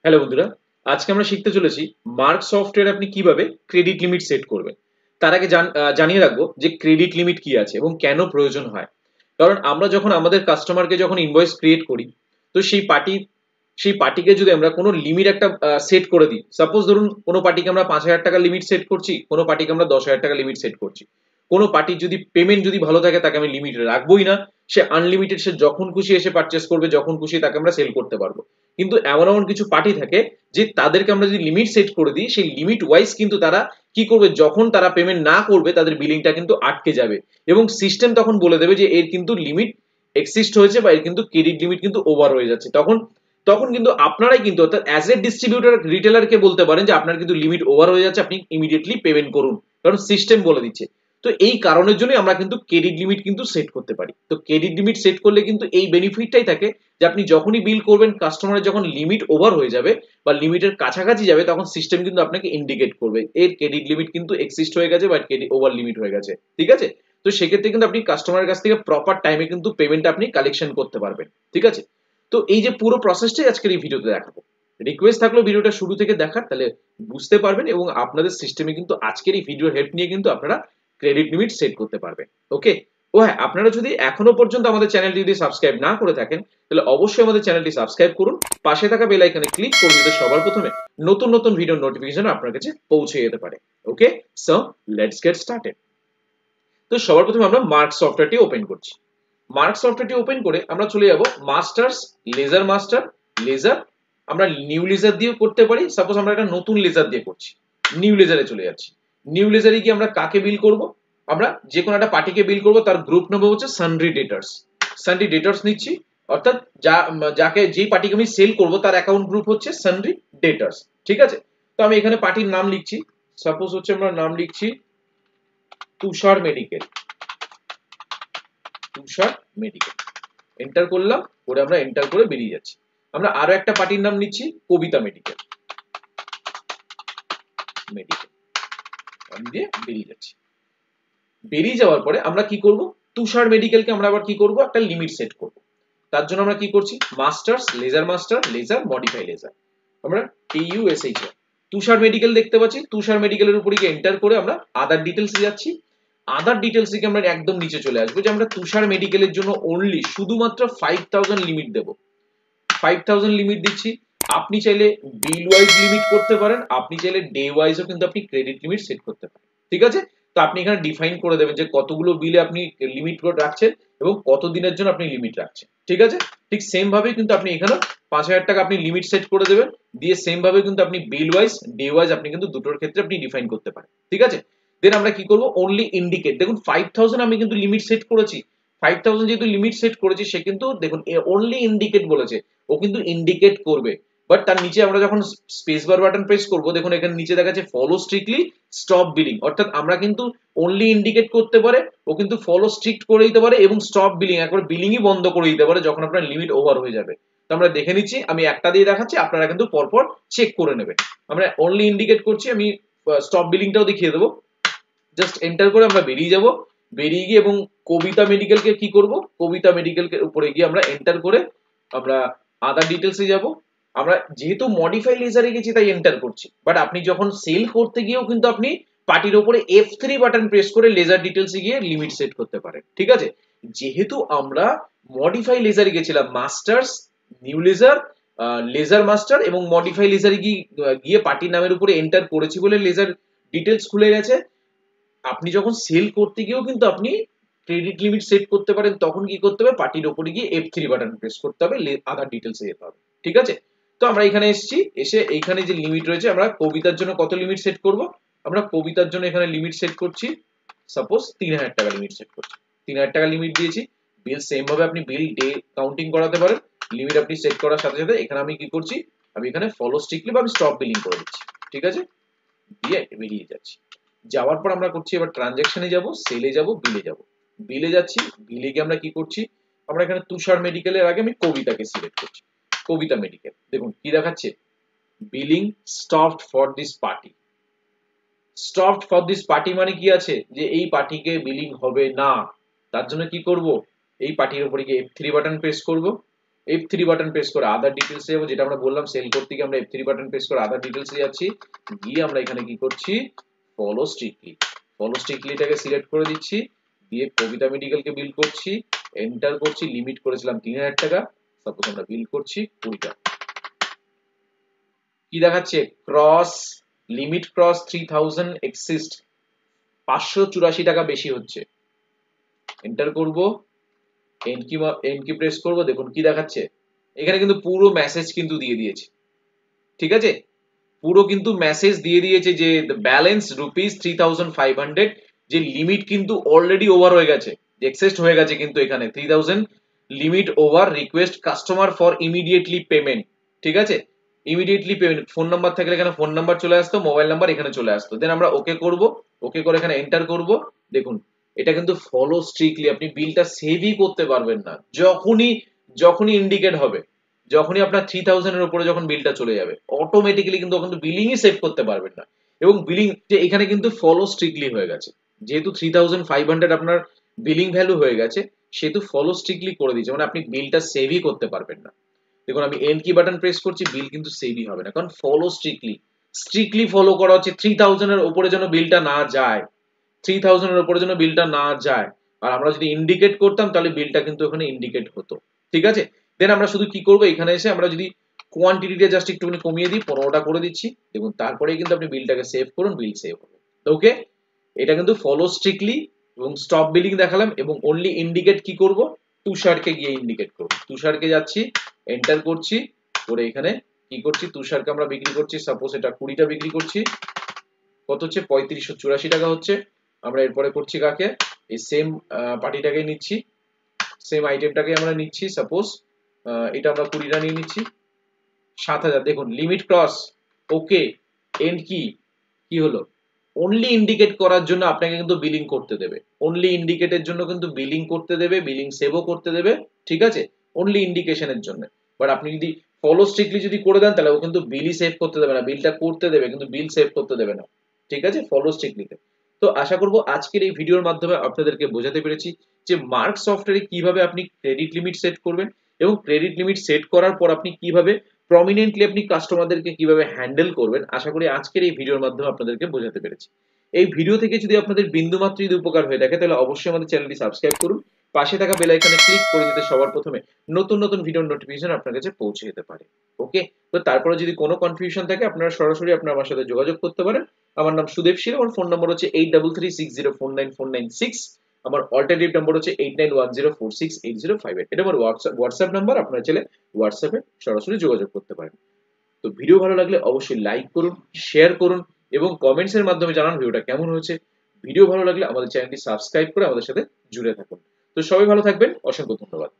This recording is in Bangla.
হ্যালো বন্ধুরা, আজকে আমরা শিখতে চলেছি মার্ক সফটওয়্যারে আপনি কিভাবে ক্রেডিট লিমিট সেট করবেন। তার আগে জানিয়ে রাখবো যে ক্রেডিট লিমিট কি আছে এবং কেন প্রয়োজন হয়। কারণ আমরা যখন আমাদের কাস্টমারকে যখন ইনভয়েস ক্রিয়েট করি, তো সেই পার্টিকে যদি আমরা কোনো লিমিট একটা সেট করে দিই, সাপোজ ধরুন কোনো পার্টিকে আমরা 5,000 টাকা লিমিট সেট করছি, কোনো পার্টিকে আমরা 10,000 টাকা লিমিট সেট করছি। কোনো পার্টির যদি পেমেন্ট যদি ভালো থাকে তাকে আমি লিমিট রাখবোই না, সে আনলিমিটেড, সে যখন খুশি এসে পারচেস করবে, যখন খুশি তাকে আমরা সেল করতে পারবো। কিন্তু এমন এমন কিছু পার্টি থাকে যে তাদেরকে আমরা যদি লিমিট সেট করে দিই, সেই লিমিট ওয়াইজ কিন্তু তারা কি করবে, যখন তারা পেমেন্ট না করবে তাদের বিলিংটা কিন্তু আটকে যাবে এবং সিস্টেম তখন বলে দেবে যে এর কিন্তু লিমিট এক্সিস্ট হয়েছে বা এর কিন্তু ক্রেডিট লিমিট কিন্তু ওভার হয়ে যাচ্ছে। তখন তখন কিন্তু আপনারাই কিন্তু অর্থাৎ অ্যাজ এ ডিস্ট্রিবিউটর রিটেলারকে বলতে পারেন যে আপনার কিন্তু লিমিট ওভার হয়ে যাচ্ছে, আপনি ইমিডিয়েটলি পেমেন্ট করুন, কারণ সিস্টেম বলে দিচ্ছে। তো এই কারণের জন্য আমরা কিন্তু ক্রেডিট লিমিট কিন্তু সেট করতে পারি। তো ক্রেডিট লিমিট সেট করলে কিন্তু এই বেনিফিটটাই থাকে যে আপনি যখনই বিল করবেন, কাস্টমারের যখন লিমিট ওভার হয়ে যাবে বা লিমিটের কাছাকাছি যাবে, তখন সিস্টেম কিন্তু আপনাকে ইন্ডিকেট করবে এর ক্রেডিট লিমিট কিন্তু এক্সিস্ট হয়ে গেছে বা ক্রেডিট ওভার লিমিট হয়ে গেছে। ঠিক আছে? তো সেক্ষেত্রে কিন্তু আপনি কাস্টমারের কাছ থেকে প্রপার টাইমে কিন্তু পেমেন্টটা আপনি কালেকশন করতে পারবেন। ঠিক আছে? তো এই যে পুরো প্রসেসটাই আজকের এই ভিডিওতে দেখাবো। রিকোয়েস্ট থাকলো ভিডিওটা শুরু থেকে দেখার, তাহলে বুঝতে পারবেন এবং আপনাদের সিস্টেমে কিন্তু আজকের এই ভিডিওর হেল্প নিয়ে কিন্তু আপনারা ক্রেডিট লিমিট সেট করতে পারবেন। ওকে? ও হ্যাঁ, আপনারা যদি এখনো পর্যন্ত আমাদের চ্যানেলটি যদি সাবস্ক্রাইব না করে থাকেন, তাহলে অবশ্যই আমাদের চ্যানেলটি সাবস্ক্রাইব করুন, পাশে থাকা বেল আইকনে ক্লিক করুন যাতে সবার প্রথমে নতুন নতুন ভিডিওর নোটিফিকেশন আপনার কাছে পৌঁছে যেতে পারে। ওকে, সো লেটস গেট স্টার্টেড। তো সবার প্রথমে আমরা মার্ক সফটওয়্যারটি ওপেন করছি। মার্ক সফটওয়্যারটি ওপেন করে আমরা চলে যাব মাস্টার্স, লেজার মাস্টার, লেজার। আমরা নিউ লেজার দিয়েও করতে পারি, সাপোজ আমরা একটা নতুন লেজার দিয়ে করছি, নিউ লেজারে চলে যাচ্ছি। নিউ লেজারে গিয়ে আমরা কাকে বিল করব? আমরা যে কোনো একটা পার্টিকে বিল করব, তার গ্রুপ নেব হচ্ছে সানড্রি ডেটার্স। সানড্রি ডেটার্স নিচ্ছি, অর্থাৎ যাকে যেই পার্টিকে আমি সেল করব তার অ্যাকাউন্ট গ্রুপ হচ্ছে সানড্রি ডেটার্স। ঠিক আছে? তো আমি এখানে পার্টির নাম লিখছি, সাপোজ হচ্ছে আমরা নাম লিখছি তুষার মেডিকেল। তুষার মেডিকেল এন্টার করলাম, করে আমরা এন্টার করে বেরিয়ে যাচ্ছি। আমরা আরো একটা পার্টির নাম নিচ্ছি কবিতা মেডিকেল। মেডিকেল আমি দিয়ে বেরিয়ে যাচ্ছি। বেরিয়ে যাওয়ার পরে আমরা কি করব? তুষার মেডিকেলকে আমরা আবার কি করব? একটা লিমিট সেট করব। তার জন্য আমরা কি করছি? Masters, ledger master, ledger, modify ledger. আমরা TUSH তুষার মেডিকেল দেখতে পাচ্ছি, তুষার মেডিকেলের উপরে গিয়ে এন্টার করে আমরা আদার ডিটেইলসে যাচ্ছি। আদার ডিটেইলস থেকে আমরা একদম নিচে চলে আসবো যে আমরা তুষার মেডিকেলের জন্য অনলি শুধুমাত্র 5000 লিমিট দেব। 5000 লিমিট দিচ্ছি। আপনি চাইলে বিল ওয়াইজ লিমিট করতে পারেন, আপনি চাইলে ডে ওয়াইজও কিন্তু আপনি ক্রেডিট লিমিট সেট করতে পারেন। ঠিক আছে? তো আপনি এখানে ডিফাইন করে দেবেন যে কতগুলো বিলে আপনি লিমিট রাখছেন এবং কত দিনের জন্য আপনি লিমিট রাখছেন। ঠিক আছে? ঠিক সেম ভাবে কিন্তু আপনি এখানে 5000 টাকা আপনি লিমিট সেট করে দেবেন, দিয়ে সেম ভাবে কিন্তু আপনি বিল ওয়াইজ, ডে ওয়াইজ আপনি কিন্তু দুটোর ক্ষেত্রে আপনি ডিফাইন করতে পারেন। ঠিক আছে? দেন আমরা কি করব? অনলি ইন্ডিকেট, দেখুন 5000 আমি কিন্তু লিমিট সেট করেছি। 5000 যেহেতু লিমিট সেট করেছি, সে কিন্তু দেখুন অনলি ইন্ডিকেট বলেছে, ও কিন্তু ইন্ডিকেট করবে। বাট তার নিচে আমরা যখন স্পেস বার বাটন প্রেস করব, দেখুন এখানে নিচে দেখাচ্ছে ফলো স্ট্রিক্টলি স্টপ বিলিং, অর্থাৎ আমরা কিন্তু অনলি ইন্ডিকেট করতে পারে, ও কিন্তু ফলো স্ট্রিক্ট করে দিতে পারে এবং স্টপ বিলিং, একবার বিলিংই বন্ধ করে দিতে পারে যখন আপনার লিমিট ওভার হয়ে যাবে। তো আমরা দেখে নিচ্ছি, আমি একটা দিয়ে দেখাচ্ছি, আপনারা কিন্তু পরপর চেক করে নেবেন। আমরা অনলি ইন্ডিকেট করছি, আমি স্টপ বিলিংটাও দেখিয়ে দেবো। জাস্ট এন্টার করে আমরা বেরিয়ে যাব। বেরিয়ে গিয়ে এবং কবিতা মেডিকেলকে কি করব? কবিতা মেডিকেলকে উপরে গিয়ে আমরা এন্টার করে আমরা আদার ডিটেলসে যাব। আমরা যেহেতু মডিফাই লেজারে গেছি তাই এন্টার করছি, বাট আপনি যখন সেল করতে গিয়েও কিন্তু আপনি পার্টির উপরে F3 বাটন প্রেস করে লেজার ডিটেলসে গিয়ে লিমিট সেট করতে পারেন। ঠিক আছে? যেহেতু আমরা মডিফাই লেজারে গেছিলাম, masters, new ledger, ledger master এবং মডিফাই লেজারে গিয়ে পার্টির নামের উপরে এন্টার করেছি বলে লেজার ডিটেলস খুলে গেছে। আপনি যখন সেল করতে গিয়েও কিন্তু আপনি ক্রেডিট লিমিট সেট করতে পারেন, তখন কি করতে হবে? পার্টির উপরে গিয়ে F3 বাটন প্রেস করতে হবে, আদার ডিটেলসে যেতে হবে। ঠিক আছে? তো আমরা এখানে এসেছি, এসে এইখানে যে লিমিট রয়েছে, আমরা কবিতার জন্য কত লিমিট সেট করব? আমরা কবিতার জন্য এখানে লিমিট সেট করছি, সাপোজ 3000 টাকা লিমিট সেট করছি। 3000 টাকা লিমিট দিয়েছি। বিল সেম ভাবে আপনি বিল ডে কাউন্টিং করাতে পারেন। লিমিট আপনি সেট করার সাথে সাথে এখানে আমি কি করছি? আমি এখানে ফলো স্ট্রিক্টলি বা আমি স্টপ বিলিং করে দিচ্ছি। ঠিক আছে? দিয়ে বেরিয়ে যাচ্ছি। যাওয়ার পর আমরা করছি এবার ট্রানজ্যাকশনে যাব, সেলে যাব, বিলে যাব। বিলে যাচ্ছি, বিলে গিয়ে আমরা কি করছি? আমরা এখানে তুষার মেডিকেলের আগে আমি কবিতাকে সিলেক্ট করছি। কবিতা মেডিকেল, দেখুন কি দেখাচ্ছে? Billing stopped for this party. Stopped for this party মানে কি আছে? যে এই পার্টিকে বিলিং হবে না। তার জন্য কি করব? এই পার্টির উপরে গিয়ে F3 বাটন প্রেস করব, F3 বাটন প্রেস করে আদার ডিটেইলস এ যাবো, যেটা আমরা বললাম সেল করতে গিয়ে আমরা F3 বাটন প্রেস করে আদার ডিটেইলস এ যাচ্ছি, গিয়ে আমরা এখানে কি করছি, ফলো স্ট্রিক্টলিটাকে সিলেক্ট করে দিচ্ছি, দিয়ে কবিতা মেডিকেলকে বিল করছি, এন্টার করছি, লিমিট করেছিলাম 3000 টাকা, সাপোজ আমরা বিল করছি 20 টাকা। কি দেখাচ্ছে, ক্রস লিমিট ক্রস 3000 এক্সিস্ট, 584 টাকা বেশি হচ্ছে, এন্টার করব, এন্ড কি প্রেস করব, দেখুন কি দেখাচ্ছে, এখানে কিন্তু পুরো মেসেজ কিন্তু দিয়ে দিয়েছে, ঠিক আছে, পুরো কিন্তু মেসেজ দিয়ে দিয়েছে যে ব্যালেন্স ₹3500, যে লিমিট কিন্তু অলরেডি ওভার হয়ে গেছে, এক্সেস্ট হয়ে গেছে কিন্তু এখানে 3000 limit over, request customer for immediately payment, ঠিক আছে, ইমিডিয়েটলি পেমেন্ট, ফোন নাম্বার থাকলে এখানে ফোন নাম্বার চলে আসতো, মোবাইল নাম্বার এখানে চলে আসতো, দেন আমরা ওকে করব, ওকে করে এখানে এন্টার করব, দেখুন এটা কিন্তু ফলো স্ট্রিক্টলি, আপনি বিলটা সেভই করতে পারবেন না, যখনই ইন্ডিকেট হবে, যখনই আপনার 3000 এর উপরে যখন বিলটা চলে যাবে অটোমেটিক্যালি কিন্তু বিলিংই সেভ করতে পারবেন না, এবং বিলিং যে এখানে কিন্তু ফলো স্ট্রিক্টলি হয়ে গেছে, যেহেতু 3500 আপনার বিলিং ভ্যালু হয়ে গেছে, সেহেতু ফলো স্ট্রিক্টলি করে দিয়েছে, মানে আপনি বিলটা সেভই করতে পারবেন না। দেখুন আমি এন্ড কি বাটন প্রেস করছি, বিল কিন্তু সেভই হবে না, কারণ ফলো স্ট্রিক্টলি ফলো করা হচ্ছে, 3000 এর উপরে যেন বিলটা না যায়, 3000 এর উপরে যেন বিলটা না যায়, আর আমরা যদি ইন্ডিকেট করতাম তাহলে বিলটা কিন্তু ওখানে ইন্ডিকেট হতো, ঠিক আছে। দেন আমরা শুধু কি করব, এখানে এসে আমরা যদি কোয়ান্টিটিটা জাস্ট একটুখানি কমিয়ে দিই, 15টা করে দিচ্ছি, দেখুন তারপরেই কিন্তু আপনি বিলটাকে সেভ করুন, বিল সেভ হবে, ওকে। এটা কিন্তু ফলো স্ট্রিক্টলি এবং স্টপ বিলিং দেখালাম, এবং অনলি ইন্ডিকেট কি করব, তুষারকে গিয়ে ইন্ডিকেট করব, তুষারকে যাচ্ছি, এন্টার করছি, করে এখানে কি করছি, তুষারকে আমরা বিক্রি করছি, সাপোজ এটা 20টা বিক্রি করছি, কত হচ্ছে, 3584 টাকা হচ্ছে। আমরা এরপরে করছি কাকে, এই সেম পার্টিটাকে নিচ্ছি, সেম আইটেমটাকে আমরা নিচ্ছি, সাপোজ এটা আমরা 20টা নিয়ে নিচ্ছি, 7000, দেখুন লিমিট ক্রস, ওকে, এন্ড কি হলো, অনলি ইন্ডিকেট করার জন্য আপনাকে কিন্তু বিলিং করতে দেবে, অনলি ইন্ডিকেটের জন্য কিন্তু বিলিং করতে দেবে, বিলিং সেভও করতে দেবে, ঠিক আছে, অনলি ইন্ডিকেশনের জন্য। বাট আপনি যদি ফলো স্ট্রিক্টলি যদি করে দেন, তাহলে ও কিন্তু বিলই সেভ করতে দেবে না, বিলটা করতে দেবে কিন্তু বিল সেভ করতে দেবে না, ঠিক আছে, ফলো স্ট্রিক্টলিতে। তো আশা করব আজকের এই ভিডিওর মাধ্যমে আপনাদেরকে বোঝাতে পেরেছি যে মার্ক সফটওয়্যারে কিভাবে আপনি ক্রেডিট লিমিট সেট করবেন, এবং ক্রেডিট লিমিট সেট করার পর আপনি কিভাবে প্রমিনেন্টলি আপনি কাস্টমারদেরকে কিভাবে হ্যান্ডেল করবেন, আশা করি আজকের এই ভিডিওর মাধ্যমে আপনাদেরকে বোঝাতে পেরেছি। এই ভিডিও থেকে যদি আপনাদের বিন্দুমাত্র যদি উপকার হয়ে থাকে, তাহলে অবশ্যই আমাদের চ্যানেলটি সাবস্ক্রাইব করুন, পাশে থাকা বেল আইকনে ক্লিক করে দিতে সবার প্রথমে নতুন নতুন ভিডিওর নোটিফিকেশন আপনার কাছে পৌঁছে যেতে পারে, ওকে। তো তারপরে যদি কোনো কনফিউশন থাকে, আপনারা সরাসরি আপনার আমার সাথে যোগাযোগ করতে পারেন। আমার নাম সুদেব শীল, আমার ফোন নম্বর হচ্ছে 8336049496, আমার অল্টারনেটিভ নাম্বার হচ্ছে 8910468058, এটা আমার হোয়াটসঅ্যাপ নাম্বার, আপনারা চাইলে হোয়াটসঅ্যাপে সরাসরি যোগাযোগ করতে পারেন। তো ভিডিও ভালো লাগলে অবশ্যই লাইক করুন, শেয়ার করুন, এবং কমেন্টস এর মাধ্যমে জানান ভিডিওটা কেমন হয়েছে। ভিডিও ভালো লাগলে আমাদের চ্যানেলটি সাবস্ক্রাইব করে আমাদের সাথে জুড়ে থাকুন। তো সবাই ভালো থাকবেন, অসংখ্য ধন্যবাদ।